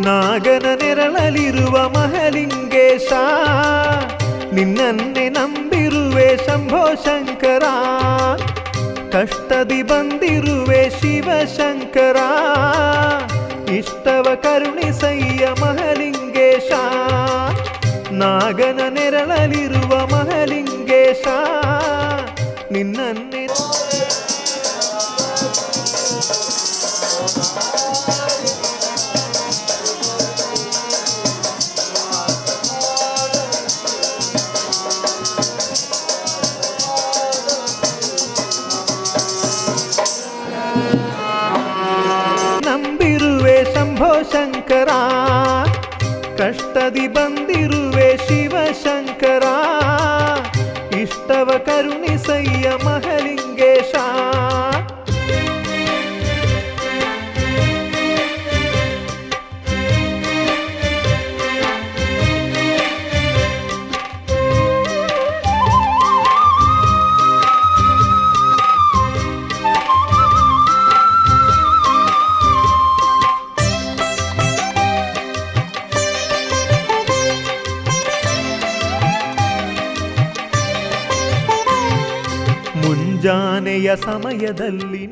ನಾಗನ ನೆರಳಲಿರುವ ಮಹಲಿಂಗೇಶ, ನಿನ್ನನ್ನೇ ನಂಬಿರುವೆ ಶಂಭೋ ಶಂಕರ. ಕಷ್ಟದಿ ಬಂದಿರುವೆ ಶಿವಶಂಕರ, ಇಷ್ಟವ ಕರುಣಿಸಯ್ಯ ಮಹಲಿಂಗೇಶ. ನಾಗನ ನೆರಳಲಿರುವ ಮಹಲಿಂಗೇಶ, ನಿನ್ನನ್ನೇ ನಂಬಿರುವೆ ಶಂಭೋ ಶಂಕರ. ಕಷ್ಟದಿ ಬಂದಿರುವೆ ಶಿವಶಂಕರ, ಇಷ್ಟವ ಕರುಣಿಸಯ್ಯ ಮಹಲಿಂಗೇಶ. ಮುಂಜಾನೆಯ ಸಮಯದಲ್ಲಿ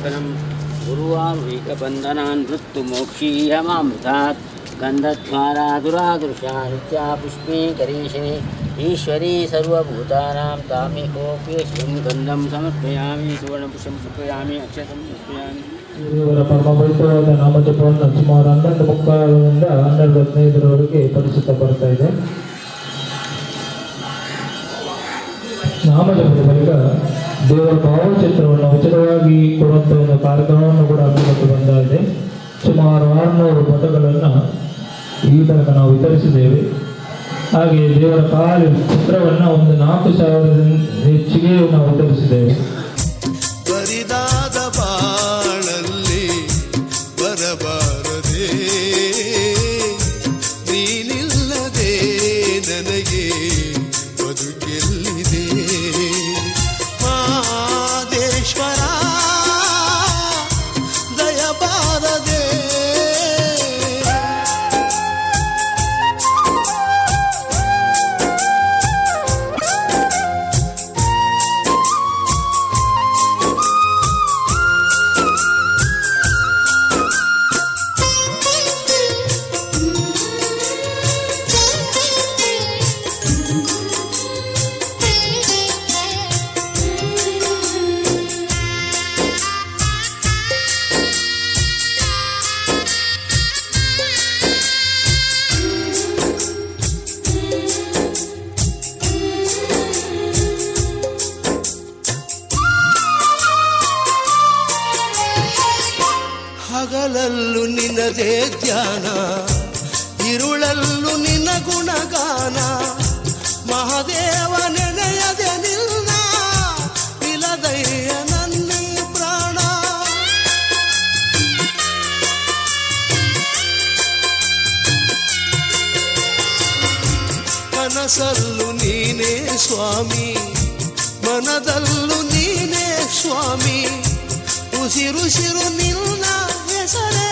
ಕ್ಷಣಂ ಗುರುವಾರುಕಬಂಧನಾನ್ ಮೃತ್ಯುಮೋಕ್ಷೀಯಮಾಮೃತಾತ್ ಗಂಧದ್ವಾರಾದುರಾದೃಶಾ ನಿತ್ಯಾ ಪುಷ್ಪೇ ಕರೀಶಿನಿ ಈಶ್ವರೀ ಸರ್ವಭೂತಾನಾಂ ತಾಮೇಕೋಪ್ಯೇಶಂ ಗಂಧಂ ಸಮರ್ಪಯಾಮಿ ಸುವರ್ಣಪುಷ್ಪಂ ಸಮರ್ಪಯಾಮಿ ಅಕ್ಷತಂ ಸಮರ್ಪಯಾಮಿ. ಇವರ ಪರಮ ಪವಿತ್ರವಾದ ನಾಮಜಪವನ್ನು ಸುಮಾರು 11:15 12:15 ಪಡಿಸುತ್ತಾ ಬರ್ತಾ ಇದೆ. ನಾಮಜಪದ ಬಳಿಕ ದೇವರ ಭಾವಚಿತ್ರವನ್ನು ಉಚಿತವಾಗಿ ಕೊಡುವಂಥ ಒಂದು ಕಾರ್ಯಕ್ರಮವನ್ನು ಕೂಡ ಹಮ್ಮಿಕೊಂಡು ಬಂದ ಇದೆ. ಸುಮಾರು 600 ಪಟಗಳನ್ನು ಈ ತನಕ ನಾವು ವಿತರಿಸಿದ್ದೇವೆ. ಹಾಗೆ ದೇವರ ಕಾಲು ಚಿತ್ರವನ್ನು ಒಂದು 4,000 ಹೆಚ್ಚಿಗೆ ನಾವು ವಿತರಿಸಿದ್ದೇವೆ. ಬರಿದಾದ ಬಾಳಲ್ಲಿ ಬರಬಾರದೆ ನೀನಿಲ್ಲದೆ ನನಗೆ ಬದುಕೆಲ್ಲಿದೆ ಮಾದೇಶ್ವರ ದಯಬಾರದೆ. ಹಗಲಲ್ಲೂ ನಿನ್ನದೇ ಧ್ಯಾನ, ಇರುಳಲ್ಲೂ ನಿನ್ನ ಗುಣಗಾನ. ಮಹಾದೇವ ನೆನೆಯದೆ ನಿನ್ನ ಇಲದಯ್ಯ ನನ್ನಿ ಪ್ರಾಣ. ಕನಸಲ್ಲೂ ನೀನೇ ಸ್ವಾಮಿ, ಮನದಲ್ಲೂ ನೀನೇ ಸ್ವಾಮಿ. ಉಸಿರುಸಿರು ನಿನ್ನ ಹೆಸರೇ.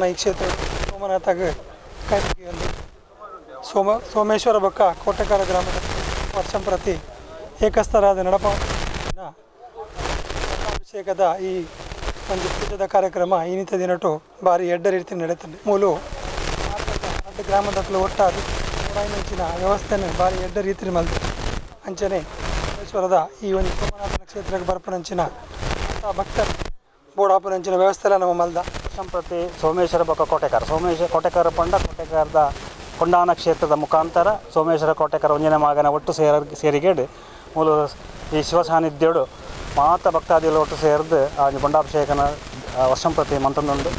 ನಡಪನ ಈ ಕ್ಷೇತ್ರ ಸೋಮನಾಥಗೆ ಕೈಗೆ ಒಂದು ಸೋಮೇಶ್ವರ ಬೊಕ್ಕ ಕೋಟೆಕಾರ ಗ್ರಾಮದ ವರ್ಷಂ ಪ್ರತಿ ಏಕಸ್ತರಾದ ನಡಪನ ಅಭಿಷೇಕದ ಈ ಒಂದು ಪೂಜದ ಕಾರ್ಯಕ್ರಮ ಇನ್ನಿತ ದಿನಟು ಭಾರಿ ಎಡ್ಡ ರೀತಿ ನಡೀತದೆ ಮೂಲು ಅಡ್ಡ ಗ್ರಾಮದಕ್ಕಲು ಒಟ್ಟಾದ ಮುಂಚಿನ ವ್ಯವಸ್ಥೆಯನ್ನು ಭಾರಿ ಎಡ್ಡ ರೀತಿ ಮಲ್ತು ಅಂಚನೆ ಸೋಮೇಶ್ವರದ ಈ ಒಂದು ಸೋಮನಾಥನ ಕ್ಷೇತ್ರಕ್ಕೆ ಬರ್ಪನಂಚಿನ ಭಕ್ತರು ಬೋಡಾಪುನಂಚಿನ ವ್ಯವಸ್ಥೆ ಎಲ್ಲ ನಮ್ಮ ಮಲ್ದ ಸಂಪ್ರತಿ ಸೋಮೇಶ್ವರ ಬೊಕ್ಕ ಕೋಟೆಕಾರ ಪಂಡ ಕೋಟೆಕಾರದ ಕೊಂಡಾನ ಕ್ಷೇತ್ರದ ಮುಖಾಂತರ ಸೋಮೇಶ್ವರ ಕೋಟೆಕಾರ ಒಂಜನೆ ಮಗನ ಒಟ್ಟು ಸೇರಿಗೇಡು ಮೂಲ ಈ ಶಿವ ಸಾನ್ನಿಧ್ಯಡು ಮಾತ ಭಕ್ತಾದಿಗಳು ಒಟ್ಟು ಸೇರಿದು ಆ ಕೊಂಡಾಭಿಷೇಕನ ವರ್ಷಂಪ್ರತಿ ಮಂತೊಂದುಂಡು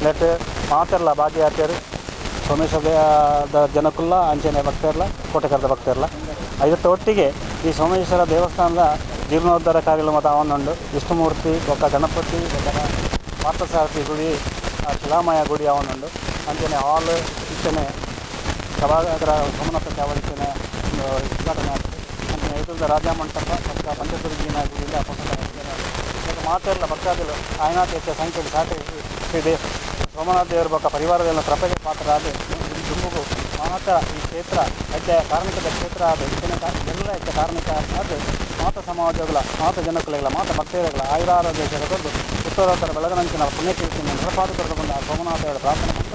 ನೆಟ್ ಮಾತೆಲ್ಲ ಭಾಗಿಯಾತಿಯರು ಸೋಮೇಶ್ವರದ ಜನಕ್ಕುಲ್ಲ ಅಂಚನೆ ಭಕ್ತರ್ಲ ಕೋಟೆಕಾರದ ಭಕ್ತರ್ಲ ಇದರ ಒಟ್ಟಿಗೆ ಈ ಸೋಮೇಶ್ವರ ದೇವಸ್ಥಾನದ ಜೀರ್ಣೋದ್ಧಾರ ಕಾರ್ಯಗಳು ಮತ್ತು ಅವನುಂಡು ವಿಷ್ಣುಮೂರ್ತಿ ಒಕ್ಕ ಗಣಪತಿ ಒಕ್ಕ ಪಾರ್ಥಸಾರಥಿ ಗುಡಿ ಶಿಲಾಮಯ ಗುಡಿ ಅವನುಂಡು ಅಂಚನೆ ಹಾಲ್ ಇಚ್ಚನೆ ಸಭಾಗಾರ ಸೋಮನಾಥ ಚಾವಳಿತನೆ ಉದ್ಘಾಟನೆ ಆಗ್ತದೆ ಅಂಚನೆ ಐದು ರಾಜ ಮಂಟಪ ಮತ್ತು ಪಂಚದುರ್ಗಿನ ಗುಡಿಯಿಂದ ಮಾತೆಲ್ಲ ಭಕ್ತಾದಿಗಳು ಆಯ್ನಾಥ ಹೆಚ್ಚು ಸಂಖ್ಯೆಯಲ್ಲಿ ಸಾಟಿ ಸೋಮನಾಥ ದೇವರ ಬೊಕ್ಕ ಪರಿವಾರದಲ್ಲಿ ಕೃಪೆಗೆ ಪಾತ್ರರಾದ ದುಂಬುಗು ಮಾತ ಈ ಕ್ಷೇತ್ರ ಹೆಚ್ಚು ಕಾರ್ಮಿಕದ ಕ್ಷೇತ್ರ ಆದ ಎಲ್ಲ ಹೆಚ್ಚು ಕಾರ್ಮಿಕ ಆದ ಮಾತ ಸಮಾಜಗಳ ಮಾತ ಜನಕುಲೆಗಳ ಮಾತ ಭಕ್ತರುಗಳ ಆಯುರಾರೋಗ್ಯ ಜಗತ್ತು ಉತ್ತರೋತ್ತರ ಬೆಳಗನಂಚಿನ ಪುಣ್ಯಕೀರ್ತಿಯನ್ನು ಹೊರಪಾದು ಕರೆದುಕೊಂಡು ಆ ಸೋಮನಾಥ ಪ್ರಾರ್ಥನೆ